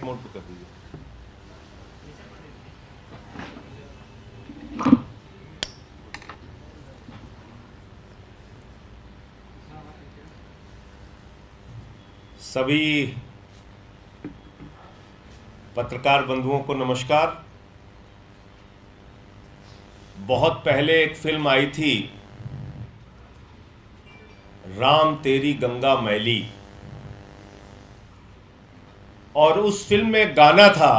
Mode पे कर दीजिए। सभी पत्रकार बंधुओं को नमस्कार। बहुत पहले एक फिल्म आई थी, राम तेरी गंगा मैली, और उस फिल्म में गाना था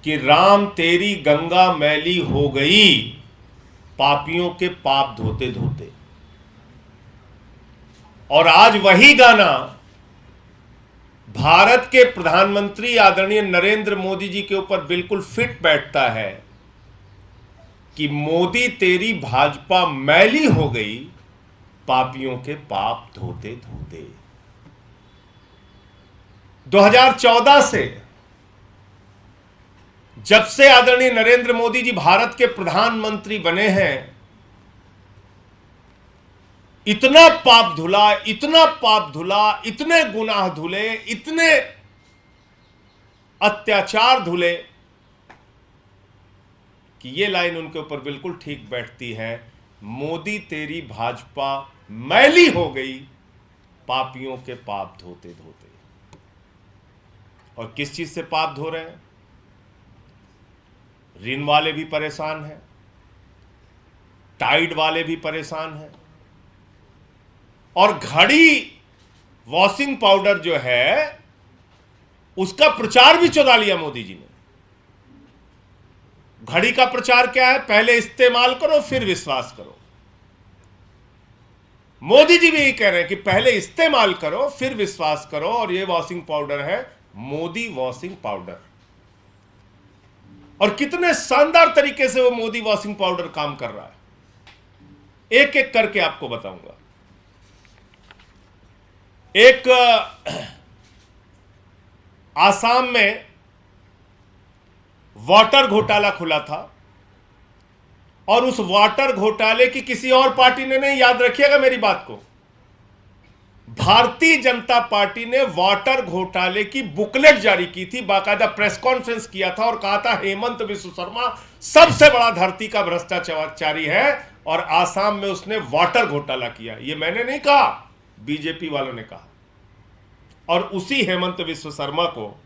कि राम तेरी गंगा मैली हो गई पापियों के पाप धोते धोते। और आज वही गाना भारत के प्रधानमंत्री आदरणीय नरेंद्र मोदी जी के ऊपर बिल्कुल फिट बैठता है कि मोदी तेरी भाजपा मैली हो गई पापियों के पाप धोते धोते। 2014 से जब से आदरणीय नरेंद्र मोदी जी भारत के प्रधानमंत्री बने हैं, इतना पाप धुला, इतना पाप धुला, इतने गुनाह धुले, इतने अत्याचार धुले कि ये लाइन उनके ऊपर बिल्कुल ठीक बैठती है, मोदी तेरी भाजपा मैली हो गई पापियों के पाप धोते धोते। और किस चीज से पाप धो रहे हैं? ऋण वाले भी परेशान हैं, टाइड वाले भी परेशान हैं, और घड़ी वॉशिंग पाउडर जो है उसका प्रचार भी चुरा लिया मोदी जी ने। घड़ी का प्रचार क्या है? पहले इस्तेमाल करो फिर विश्वास करो। मोदी जी भी यही कह रहे हैं कि पहले इस्तेमाल करो फिर विश्वास करो, और ये वॉशिंग पाउडर है मोदी वॉशिंग पाउडर। और कितने शानदार तरीके से वो मोदी वॉशिंग पाउडर काम कर रहा है, एक एक करके आपको बताऊंगा। एक आसाम में वाटर घोटाला खुला था, और उस वाटर घोटाले की किसी और पार्टी ने नहीं, याद रखिएगा मेरी बात को, भारतीय जनता पार्टी ने वाटर घोटाले की बुकलेट जारी की थी, बाकायदा प्रेस कॉन्फ्रेंस किया था और कहा था हेमंत बिस्व शर्मा सबसे बड़ा धरती का भ्रष्टाचारी है, और आसाम में उसने वाटर घोटाला किया। ये मैंने नहीं कहा, बीजेपी वालों ने कहा। और उसी हेमंत बिस्व शर्मा को,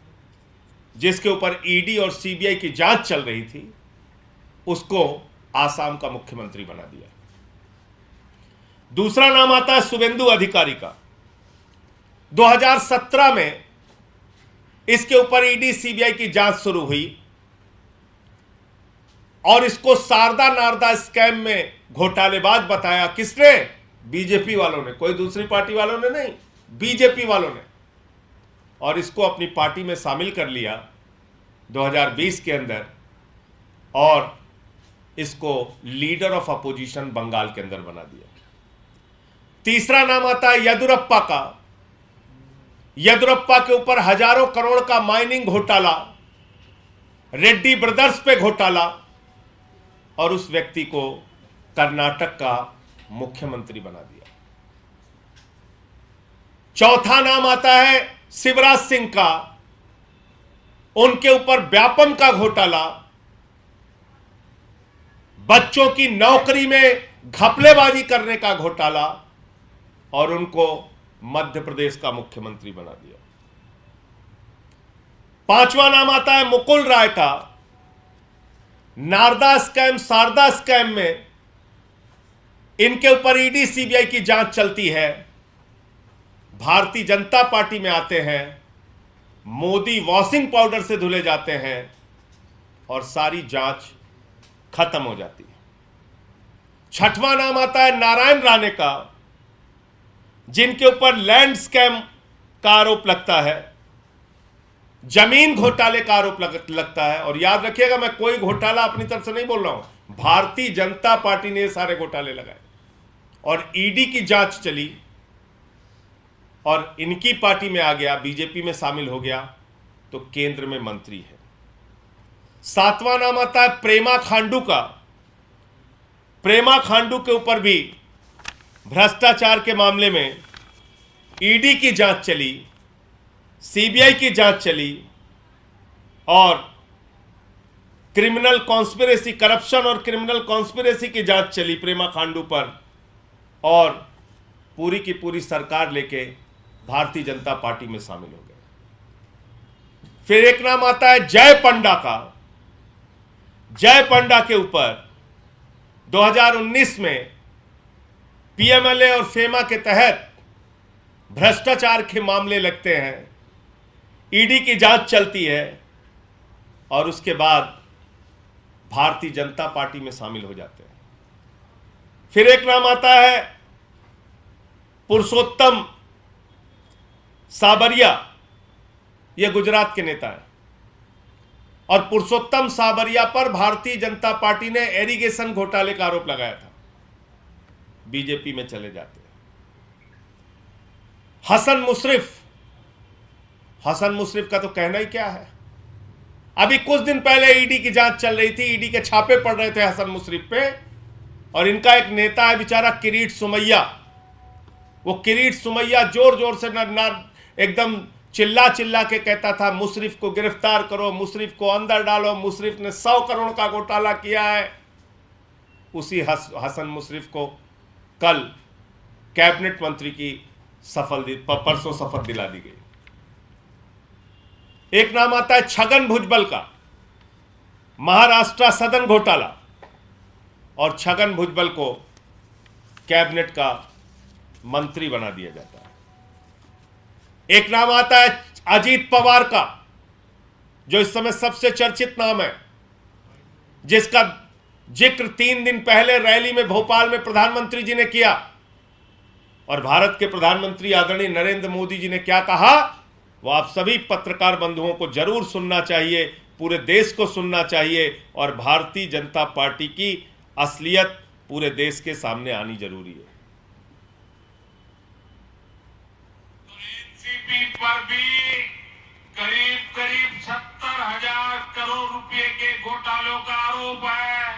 जिसके ऊपर ईडी और सीबीआई की जांच चल रही थी, उसको आसाम का मुख्यमंत्री बना दिया। दूसरा नाम आता है शुभेंदु अधिकारी का। 2017 में इसके ऊपर ईडी सीबीआई की जांच शुरू हुई, और इसको शारदा नारदा स्कैम में घोटालेबाज बताया। किसने? बीजेपी वालों ने, कोई दूसरी पार्टी वालों ने नहीं, बीजेपी वालों ने। और इसको अपनी पार्टी में शामिल कर लिया 2020 के अंदर, और इसको लीडर ऑफ अपोजिशन बंगाल के अंदर बना दिया। तीसरा नाम आता है येदुरप्पा का। येदुरप्पा के ऊपर हजारों करोड़ का माइनिंग घोटाला, रेड्डी ब्रदर्स पे घोटाला, और उस व्यक्ति को कर्नाटक का मुख्यमंत्री बना दिया। चौथा नाम आता है शिवराज सिंह का। उनके ऊपर व्यापम का घोटाला, बच्चों की नौकरी में घपलेबाजी करने का घोटाला, और उनको मध्य प्रदेश का मुख्यमंत्री बना दिया। पांचवा नाम आता है मुकुल राय का। नारदा स्कैम, शारदा स्कैम में इनके ऊपर ईडी सीबीआई की जांच चलती है, भारतीय जनता पार्टी में आते हैं, मोदी वॉशिंग पाउडर से धुले जाते हैं, और सारी जांच खत्म हो जाती है। छठवां नाम आता है नारायण राणे का, जिनके ऊपर लैंड स्कैम का आरोप लगता है, जमीन घोटाले का आरोप लगता है। और याद रखिएगा, मैं कोई घोटाला अपनी तरफ से नहीं बोल रहा हूं, भारतीय जनता पार्टी ने ये सारे घोटाले लगाए, और ईडी की जांच चली, और इनकी पार्टी में आ गया, बीजेपी में शामिल हो गया, तो केंद्र में मंत्री है। सातवां नाम आता है प्रेमा खांडू का। प्रेमा खांडू के ऊपर भी भ्रष्टाचार के मामले में ईडी की जांच चली, सीबीआई की जांच चली और क्रिमिनल कॉन्स्पिरेसी, करप्शन और क्रिमिनल कॉन्स्पिरेसी की जांच चली प्रेमा खांडू पर, और पूरी की पूरी सरकार लेके भारतीय जनता पार्टी में शामिल हो गए। फिर एक नाम आता है जय पंडा का। जय पंडा के ऊपर 2019 में पीएमएलए और फेमा के तहत भ्रष्टाचार के मामले लगते हैं, ईडी की जांच चलती है और उसके बाद भारतीय जनता पार्टी में शामिल हो जाते हैं। फिर एक नाम आता है पुरुषोत्तम साबरिया, यह गुजरात के नेता है, और पुरुषोत्तम साबरिया पर भारतीय जनता पार्टी ने इरिगेशन घोटाले का आरोप लगाया था, बीजेपी में चले जाते हैं। हसन मुशरिफ का तो कहना ही क्या है। अभी कुछ दिन पहले ईडी की जांच चल रही थी, ईडी के छापे पड़ रहे थे हसन मुशरिफ पे, और इनका एक नेता है बेचारा किरीट सुमैया। वो किरीट सुमैया जोर जोर से एकदम चिल्ला चिल्ला के कहता था मुशरिफ को गिरफ्तार करो, मुशरिफ को अंदर डालो, मुशरिफ ने 100 करोड़ का घोटाला किया है। उसी हसन मुशरिफ को कल कैबिनेट मंत्री की परसों शपथ दिला दी गई। एक नाम आता है छगन भुजबल का, महाराष्ट्र सदन घोटाला, और छगन भुजबल को कैबिनेट का मंत्री बना दिया जाता है। एक नाम आता है अजीत पवार का, जो इस समय सबसे चर्चित नाम है, जिसका जिक्र 3 दिन पहले रैली में भोपाल में प्रधानमंत्री जी ने किया, और भारत के प्रधानमंत्री आदरणीय नरेंद्र मोदी जी ने क्या कहा वो आप सभी पत्रकार बंधुओं को जरूर सुनना चाहिए, पूरे देश को सुनना चाहिए, और भारतीय जनता पार्टी की असलियत पूरे देश के सामने आनी जरूरी है। एनसीपी पर भी करीब 70,000 करोड़ रुपए के घोटालों का आरोप है।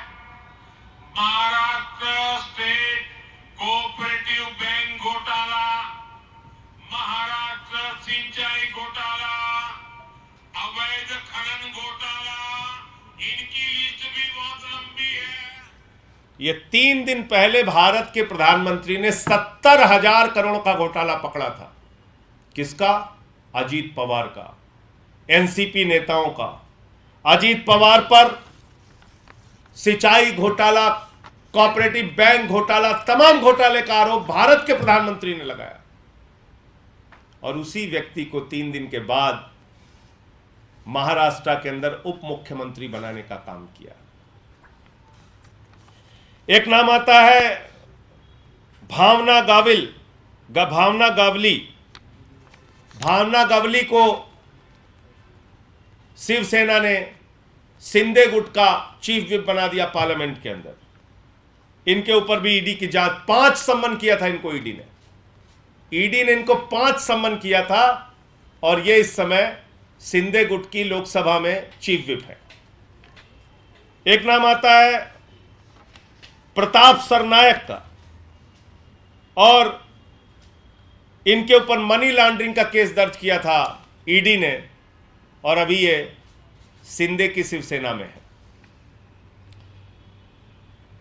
महाराष्ट्र स्टेट कोऑपरेटिव बैंक घोटाला, महाराष्ट्र सिंचाई घोटाला, अवैध खनन घोटाला, इनकी लिस्ट भी बहुत लंबी है। ये 3 दिन पहले भारत के प्रधानमंत्री ने 70,000 करोड़ का घोटाला पकड़ा था। किसका? अजीत पवार का, एनसीपी नेताओं का। अजीत पवार पर सिंचाई घोटाला, कोऑपरेटिव बैंक घोटाला, तमाम घोटाले का आरोप भारत के प्रधानमंत्री ने लगाया, और उसी व्यक्ति को 3 दिन के बाद महाराष्ट्र के अंदर उप मुख्यमंत्री बनाने का काम किया। एक नाम आता है भावना गावली को शिवसेना ने शिंदे गुट का चीफ विप बना दिया पार्लियामेंट के अंदर। इनके ऊपर भी ईडी की जांच, 5 सम्मन किया था इनको ईडी ने इनको 5 सम्मन किया था, और ये इस समय शिंदे गुट की लोकसभा में चीफ विप है। एक नाम आता है प्रताप सरनायक का, और इनके ऊपर मनी लॉन्ड्रिंग का केस दर्ज किया था ईडी ने, और अभी ये शिंदे की शिवसेना में है।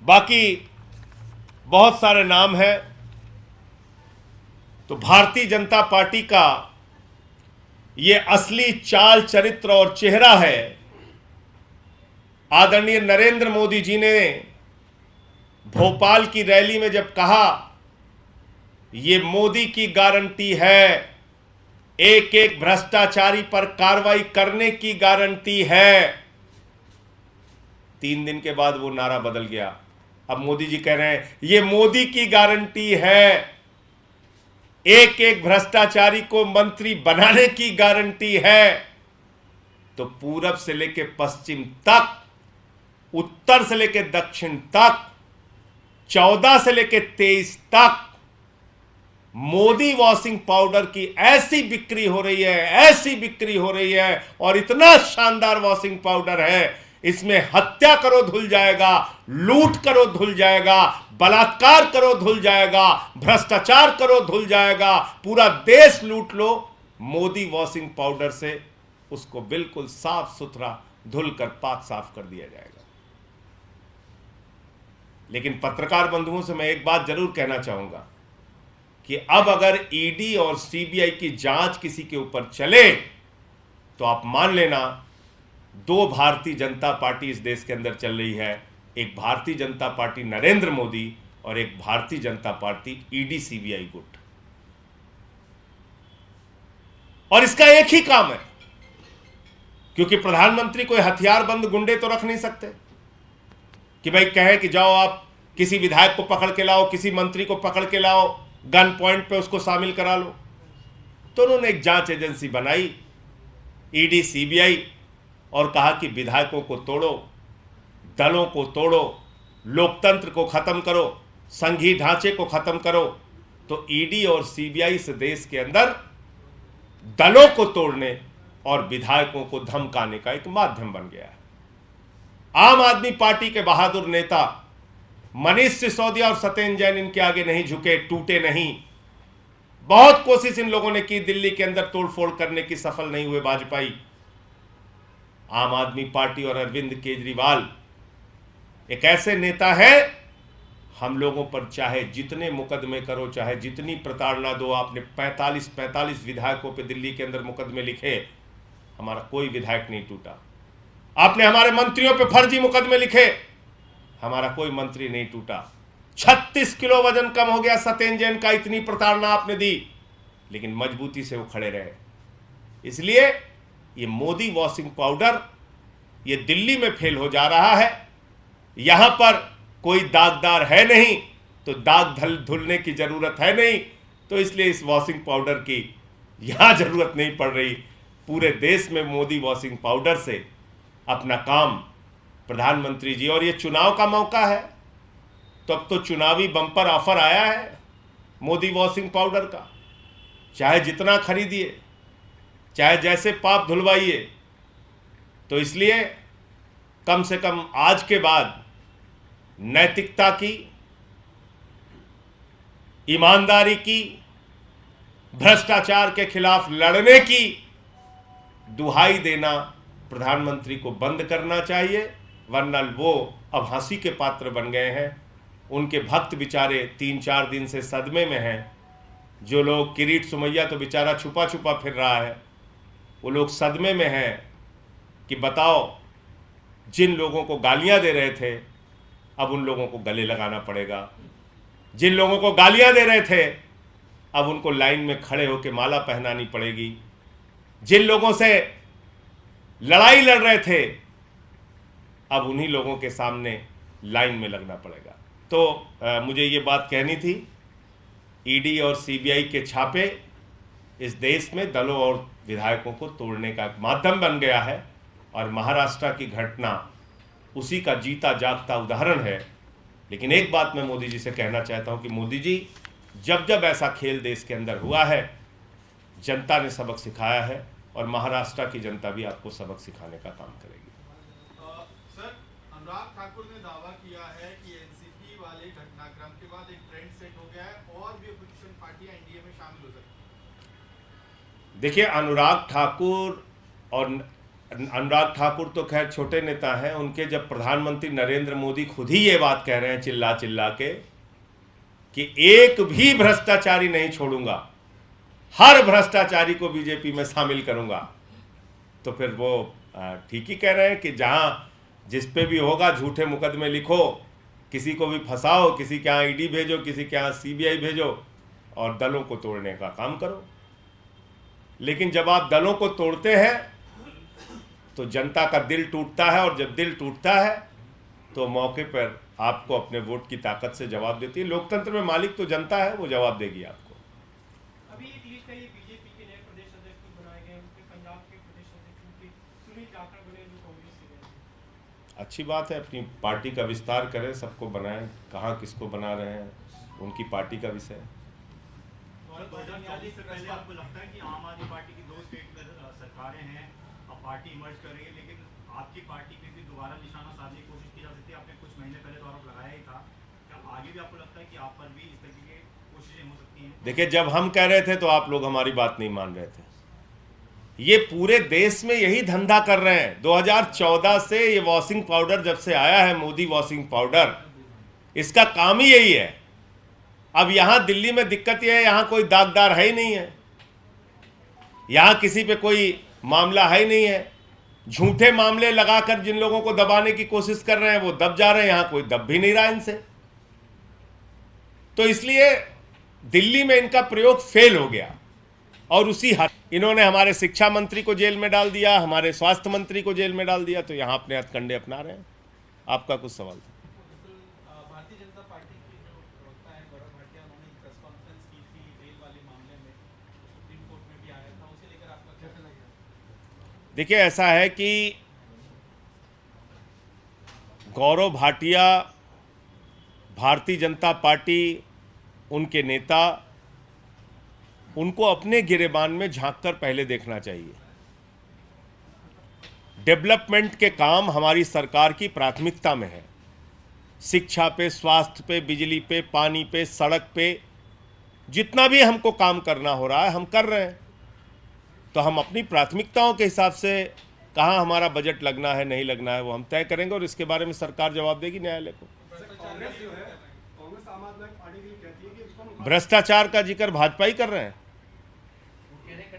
बाकी बहुत सारे नाम हैं। तो भारतीय जनता पार्टी का ये असली चाल, चरित्र और चेहरा है। आदरणीय नरेंद्र मोदी जी ने भोपाल की रैली में जब कहा ये मोदी की गारंटी है, एक एक भ्रष्टाचारी पर कार्रवाई करने की गारंटी है, 3 दिन के बाद वो नारा बदल गया। अब मोदी जी कह रहे हैं ये मोदी की गारंटी है, एक एक भ्रष्टाचारी को मंत्री बनाने की गारंटी है। तो पूरब से लेके पश्चिम तक, उत्तर से लेके दक्षिण तक, 14 से लेके 23 तक मोदी वॉशिंग पाउडर की ऐसी बिक्री हो रही है, और इतना शानदार वॉशिंग पाउडर है, इसमें हत्या करो धुल जाएगा, लूट करो धुल जाएगा, बलात्कार करो धुल जाएगा, भ्रष्टाचार करो धुल जाएगा, पूरा देश लूट लो मोदी वॉशिंग पाउडर से उसको बिल्कुल साफ सुथरा धुलकर पाक साफ कर दिया जाएगा। लेकिन पत्रकार बंधुओं से मैं एक बात जरूर कहना चाहूंगा कि अब अगर ईडी और सीबीआई की जांच किसी के ऊपर चले तो आप मान लेना दो भारतीय जनता पार्टी इस देश के अंदर चल रही है, एक भारतीय जनता पार्टी नरेंद्र मोदी और एक Bharatiya Janata party ED CBI गुट। और इसका एक ही काम है, क्योंकि प्रधानमंत्री कोई हथियारबंद गुंडे तो रख नहीं सकते कि भाई कहे कि जाओ आप किसी विधायक को पकड़ के लाओ, किसी मंत्री को पकड़ के लाओ, गन पॉइंट पे उसको शामिल करा लो। तो उन्होंने एक जांच एजेंसी बनाई ईडी सीबीआई और कहा कि विधायकों को तोड़ो, दलों को तोड़ो, लोकतंत्र को खत्म करो, संघीय ढांचे को खत्म करो। तो ईडी और सीबीआई इस देश के अंदर दलों को तोड़ने और विधायकों को धमकाने का एक माध्यम बन गया है। आम आदमी पार्टी के बहादुर नेता मनीष सिसोदिया और सत्येंद्र जैन इनके आगे नहीं झुके, टूटे नहीं। बहुत कोशिश इन लोगों ने की दिल्ली के अंदर तोड़फोड़ करने की, सफल नहीं हुए वाजपेयी। आम आदमी पार्टी और अरविंद केजरीवाल एक ऐसे नेता है, हम लोगों पर चाहे जितने मुकदमे करो, चाहे जितनी प्रताड़ना दो, आपने 45 विधायकों पे दिल्ली के अंदर मुकदमे लिखे, हमारा कोई विधायक नहीं टूटा। आपने हमारे मंत्रियों पे फर्जी मुकदमे लिखे, हमारा कोई मंत्री नहीं टूटा। 36 किलो वजन कम हो गया सत्येंद्र जैन का, इतनी प्रताड़ना आपने दी, लेकिन मजबूती से वो खड़े रहे। इसलिए ये मोदी वॉशिंग पाउडर ये दिल्ली में फेल हो जा रहा है। यहां पर कोई दागदार है नहीं, तो दाग धुलने की जरूरत है नहीं, तो इसलिए इस वॉशिंग पाउडर की यहां जरूरत नहीं पड़ रही। पूरे देश में मोदी वॉशिंग पाउडर से अपना काम प्रधानमंत्री जी, और ये चुनाव का मौका है, तो अब तो चुनावी बम्पर ऑफर आया है मोदी वॉशिंग पाउडर का। चाहे जितना खरीदिए, चाहे जैसे पाप धुलवाइए। तो इसलिए कम से कम आज के बाद नैतिकता की, ईमानदारी की, भ्रष्टाचार के खिलाफ लड़ने की दुहाई देना प्रधानमंत्री को बंद करना चाहिए, वरना वो अब हंसी के पात्र बन गए हैं। उनके भक्त बेचारे 3-4 दिन से सदमे में हैं। जो लोग, किरीट सुमैया तो बेचारा छुपा छुपा फिर रहा है, वो लोग सदमे में हैं कि बताओ, जिन लोगों को गालियां दे रहे थे अब उन लोगों को गले लगाना पड़ेगा, जिन लोगों को गालियां दे रहे थे अब उनको लाइन में खड़े होकर माला पहनानी पड़ेगी, जिन लोगों से लड़ाई लड़ रहे थे अब उन्हीं लोगों के सामने लाइन में लगना पड़ेगा। तो मुझे ये बात कहनी थी। ईडी और सीबीआई के छापे इस देश में दलों और विधायकों को तोड़ने का माध्यम बन गया है, और महाराष्ट्र की घटना उसी का जीता जागता उदाहरण है। लेकिन एक बात मैं मोदी जी से कहना चाहता हूं कि मोदी जी, जब जब ऐसा खेल देश के अंदर हुआ है, जनता ने सबक सिखाया है, और महाराष्ट्र की जनता भी आपको सबक सिखाने का काम करेगी। सर, अनुराग ठाकुर ने दावा किया है कि एनसीपी वाले घटनाक्रम के बाद एक ट्रेंड सेट हो गया है और भी अपोजिशन पार्टियां एनडीए में शामिल हो सकती हैं। देखिए, अनुराग ठाकुर तो खैर छोटे नेता हैं। उनके जब प्रधानमंत्री नरेंद्र मोदी खुद ही ये बात कह रहे हैं चिल्ला चिल्ला के कि एक भी भ्रष्टाचारी नहीं छोड़ूंगा, हर भ्रष्टाचारी को बीजेपी में शामिल करूंगा, तो फिर वो ठीक ही कह रहे हैं कि जहां जिस पे भी होगा झूठे मुकदमे लिखो, किसी को भी फंसाओ, किसी के यहाँ ईडी भेजो, किसी के यहाँ सीबीआई भेजो, और दलों को तोड़ने का काम करो। लेकिन जब आप दलों को तोड़ते हैं तो जनता का दिल टूटता है, और जब दिल टूटता है तो मौके पर आपको अपने वोट की ताकत से जवाब देती है। लोकतंत्र में मालिक तो जनता है, वो जवाब देगी आपको। अभी एक लिस्ट है, ये बीजेपी के नए प्रदेश अध्यक्ष बनाए गए, उनके पंजाब के प्रदेश अध्यक्ष सुनील जाखड़ बने, जो कांग्रेस से गए। अच्छी बात है, अपनी पार्टी का विस्तार करें, सबको बनाएं। कहाँ किसको बना रहे हैं उनकी पार्टी का विषय है। 2024 से पहले आपको लगता है कि आम आदमी पार्टी की 2 स्टेट में सरकारें हैं, अब पार्टी इमर्ज कर रही है, लेकिन आपकी पार्टी पे भी दोबारा निशाना साधने की कोशिश की जा सकती है? आपने कुछ महीने पहले तो आरोप लगाया ही था, क्या आगे भी आपको लगता है कि आप पर भी इस तरीके की कोशिशें हो सकती हैं? देखिए, जब हम कह रहे थे तो आप लोग हमारी बात नहीं मान रहे थे, ये पूरे देश में यही धंधा कर रहे हैं। 2014 से ये वॉशिंग पाउडर जब से आया है, मोदी वॉशिंग पाउडर, इसका काम ही यही है। अब यहां दिल्ली में दिक्कत यह है, यहां कोई दागदार है ही नहीं है, यहां किसी पे कोई मामला है ही नहीं है। झूठे मामले लगाकर जिन लोगों को दबाने की कोशिश कर रहे हैं वो दब जा रहे हैं, यहां कोई दब भी नहीं रहा इनसे। तो इसलिए दिल्ली में इनका प्रयोग फेल हो गया और उसी हद इन्होंने हमारे शिक्षा मंत्री को जेल में डाल दिया, हमारे स्वास्थ्य मंत्री को जेल में डाल दिया, तो यहां अपने हथकंडे अपना रहे हैं। आपका कुछ सवाल था? भारतीय जनता पार्टी की जो प्रवक्ता है गौरव भाटिया, उन्होंने प्रेस कॉन्फ्रेंस की थी रेल वाले मामले में, सुप्रीम कोर्ट में भी आया था, उसे लेकर आपका क्या कहना है? देखिए, ऐसा है कि गौरव भाटिया, भारतीय जनता पार्टी, उनके नेता, उनको अपने गिरेबान में झांककर पहले देखना चाहिए। डेवलपमेंट के काम हमारी सरकार की प्राथमिकता में है। शिक्षा पे, स्वास्थ्य पे, बिजली पे, पानी पे, सड़क पे, जितना भी हमको काम करना हो रहा है हम कर रहे हैं। तो हम अपनी प्राथमिकताओं के हिसाब से कहाँ हमारा बजट लगना है, नहीं लगना है, वो हम तय करेंगे और इसके बारे में सरकार जवाब देगी न्यायालय को। भ्रष्टाचार का जिक्र भाजपा ही कर रहे हैं।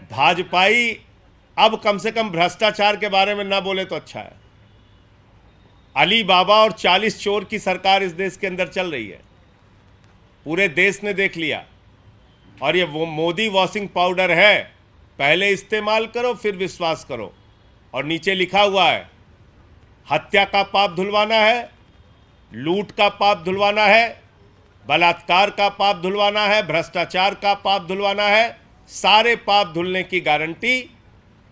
भाजपाई अब कम से कम भ्रष्टाचार के बारे में ना बोले तो अच्छा है। अली बाबा और 40 चोर की सरकार इस देश के अंदर चल रही है, पूरे देश ने देख लिया। और ये वो मोदी वॉशिंग पाउडर है, पहले इस्तेमाल करो फिर विश्वास करो। और नीचे लिखा हुआ है, हत्या का पाप धुलवाना है, लूट का पाप धुलवाना है, बलात्कार का पाप धुलवाना है, भ्रष्टाचार का पाप धुलवाना है। सारे पाप धुलने की गारंटी,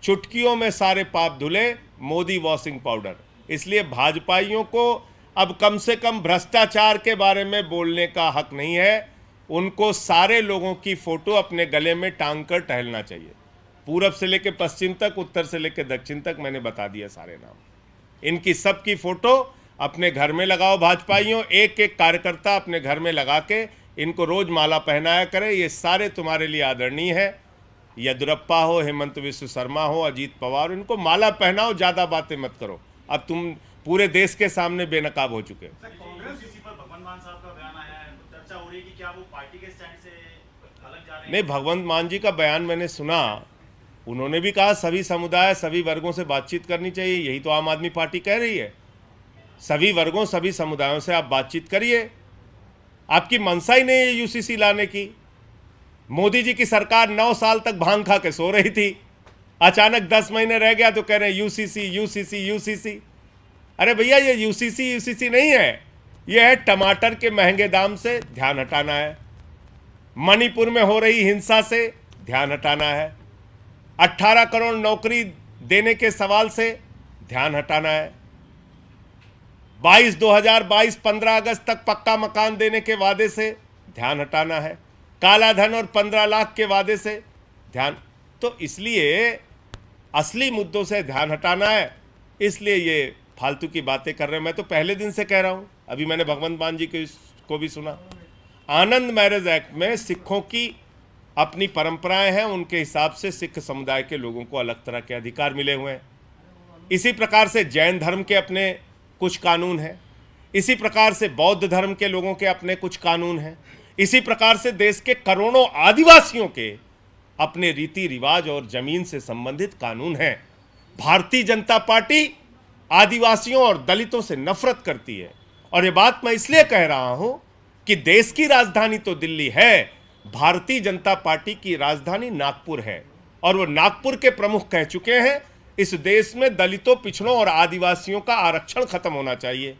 चुटकियों में सारे पाप धुले, मोदी वॉशिंग पाउडर। इसलिए भाजपाइयों को अब कम से कम भ्रष्टाचार के बारे में बोलने का हक नहीं है। उनको सारे लोगों की फोटो अपने गले में टांग कर टहलना चाहिए। पूरब से लेकर पश्चिम तक, उत्तर से लेकर दक्षिण तक मैंने बता दिया सारे नाम। इनकी सबकी फोटो अपने घर में लगाओ भाजपाइयों, एक एक कार्यकर्ता अपने घर में लगा के इनको रोज माला पहनाया करे। ये सारे तुम्हारे लिए आदरणीय है। येदियुरप्पा हो, हेमंत विश्व शर्मा हो, अजीत पवार, इनको माला पहनाओ, ज़्यादा बातें मत करो। अब तुम पूरे देश के सामने बेनकाब हो चुके हो। यूसीसी पर भगवंत मान साहब का बयान आया है, तो चर्चा हो रही है कि क्या वो पार्टी के स्टैंड से अलग जा रहे हैं? नहीं, भगवंत मान जी का बयान मैंने सुना। उन्होंने भी कहा सभी समुदाय, सभी वर्गों से बातचीत करनी चाहिए। यही तो आम आदमी पार्टी कह रही है। सभी वर्गों, सभी समुदायों से आप बातचीत करिए। आपकी मंशा ही नहीं है यूसीसी लाने की। मोदी जी की सरकार 9 साल तक भांग खा के सो रही थी, अचानक 10 महीने रह गया तो कह रहे हैं यूसीसी यूसीसी यूसीसी। अरे भैया, ये यूसीसी यूसीसी नहीं है, ये है टमाटर के महंगे दाम से ध्यान हटाना है, मणिपुर में हो रही हिंसा से ध्यान हटाना है, 18 करोड़ नौकरी देने के सवाल से ध्यान हटाना है, 2022 15 अगस्त तक पक्का मकान देने के वादे से ध्यान हटाना है, काला धन और 15 लाख के वादे से ध्यान। तो इसलिए असली मुद्दों से ध्यान हटाना है, इसलिए ये फालतू की बातें कर रहे हैं। मैं तो पहले दिन से कह रहा हूं, अभी मैंने भगवंत मान जी को भी सुना। आनंद मैरिज एक्ट में सिखों की अपनी परंपराएं हैं, उनके हिसाब से सिख समुदाय के लोगों को अलग तरह के अधिकार मिले हुए हैं। इसी प्रकार से जैन धर्म के अपने कुछ कानून हैं, इसी प्रकार से बौद्ध धर्म के लोगों के अपने कुछ कानून हैं, इसी प्रकार से देश के करोड़ों आदिवासियों के अपने रीति रिवाज और जमीन से संबंधित कानून हैं। भारतीय जनता पार्टी आदिवासियों और दलितों से नफरत करती है। और ये बात मैं इसलिए कह रहा हूं कि देश की राजधानी तो दिल्ली है, भारतीय जनता पार्टी की राजधानी नागपुर है। और वो नागपुर के प्रमुख कह चुके हैं इस देश में दलितों, पिछड़ों और आदिवासियों का आरक्षण खत्म होना चाहिए।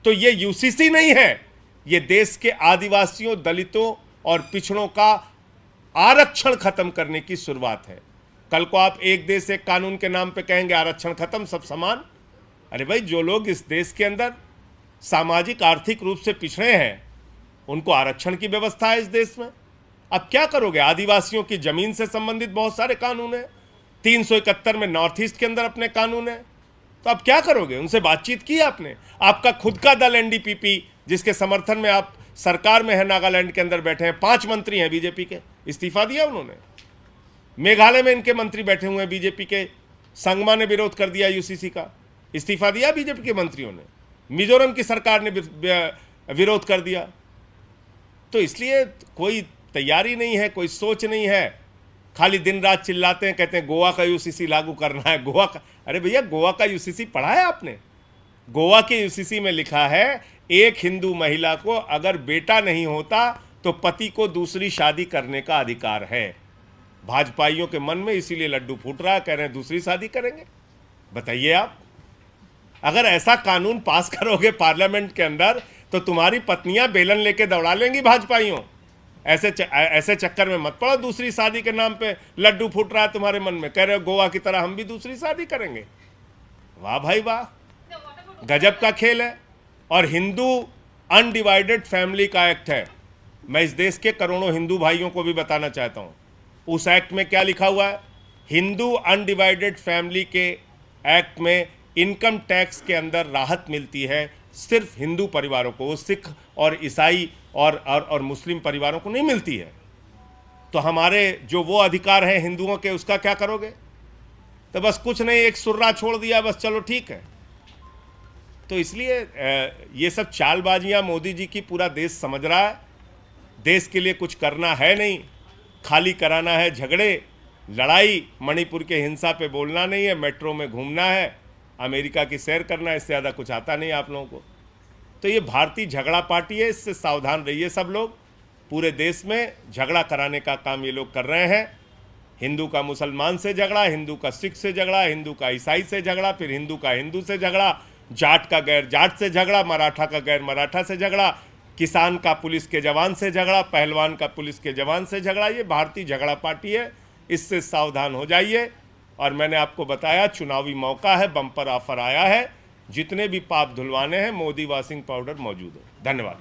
तो ये यूसीसी नहीं है, ये देश के आदिवासियों, दलितों और पिछड़ों का आरक्षण खत्म करने की शुरुआत है। कल को आप एक देश एक कानून के नाम पे कहेंगे आरक्षण खत्म, सब समान। अरे भाई, जो लोग इस देश के अंदर सामाजिक आर्थिक रूप से पिछड़े हैं उनको आरक्षण की व्यवस्था है इस देश में। अब क्या करोगे? आदिवासियों की जमीन से संबंधित बहुत सारे कानून हैं, 371 में नॉर्थ ईस्ट के अंदर अपने कानून हैं। तो अब क्या करोगे? उनसे बातचीत की आपने? आपका खुद का दल एनडीपीपी, जिसके समर्थन में आप सरकार में है, नागालैंड के अंदर बैठे हैं, 5 मंत्री हैं बीजेपी के, इस्तीफा दिया उन्होंने। मेघालय में इनके मंत्री बैठे हुए हैं बीजेपी के, संगमा ने विरोध कर दिया यूसीसी का, इस्तीफा दिया बीजेपी के मंत्रियों ने, मिजोरम की सरकार ने विरोध कर दिया। तो इसलिए कोई तैयारी नहीं है, कोई सोच नहीं है, खाली दिन रात चिल्लाते हैं, कहते हैं गोवा का यूसीसी लागू करना है, गोवा का। अरे भैया, गोवा का यूसीसी पढ़ा है आपने? गोवा के यूसीसी में लिखा है एक हिंदू महिला को अगर बेटा नहीं होता तो पति को दूसरी शादी करने का अधिकार है। भाजपाइयों के मन में इसीलिए लड्डू फूट रहा है, कह रहे हैं दूसरी शादी करेंगे। बताइए आप, अगर ऐसा कानून पास करोगे पार्लियामेंट के अंदर तो तुम्हारी पत्नियां बेलन लेके दौड़ा लेंगी भाजपाइयों। ऐसे चक्कर में मत पड़ो, दूसरी शादी के नाम पे लड्डू फूट रहा है तुम्हारे मन में, कह रहे हो गोवा की तरह हम भी दूसरी शादी करेंगे। वाह भाई वाह, गजब का खेल है। और हिंदू अनडिवाइडेड फैमिली का एक्ट है। मैं इस देश के करोड़ों हिंदू भाइयों को भी बताना चाहता हूं, उस एक्ट में क्या लिखा हुआ है। हिंदू अनडिवाइडेड फैमिली के एक्ट में इनकम टैक्स के अंदर राहत मिलती है सिर्फ हिंदू परिवारों को, सिख और ईसाई और मुस्लिम परिवारों को नहीं मिलती है। तो हमारे जो वो अधिकार हैं हिंदुओं के, उसका क्या करोगे? तो बस कुछ नहीं, एक सुर्रा छोड़ दिया, बस चलो ठीक है। तो इसलिए ये सब चालबाजियां मोदी जी की पूरा देश समझ रहा है। देश के लिए कुछ करना है नहीं, खाली कराना है झगड़े, लड़ाई, मणिपुर के हिंसा पे बोलना नहीं है, मेट्रो में घूमना है, अमेरिका की सैर करना है, इससे ज़्यादा कुछ आता नहीं आप लोगों को। तो ये भारतीय झगड़ा पार्टी है, इससे सावधान रहिए सब लोग। पूरे देश में झगड़ा कराने का काम ये लोग कर रहे हैं। हिंदू का मुसलमान से झगड़ा, हिंदू का सिख से झगड़ा, हिंदू का ईसाई से झगड़ा, फिर हिंदू का हिंदू से झगड़ा, जाट का गैर जाट से झगड़ा, मराठा का गैर मराठा से झगड़ा, किसान का पुलिस के जवान से झगड़ा, पहलवान का पुलिस के जवान से झगड़ा। ये भारतीय झगड़ा पार्टी है, इससे सावधान हो जाइए। और मैंने आपको बताया चुनावी मौका है, बम्पर ऑफर आया है, जितने भी पाप धुलवाने हैं मोदी वॉशिंग पाउडर मौजूद है। धन्यवाद।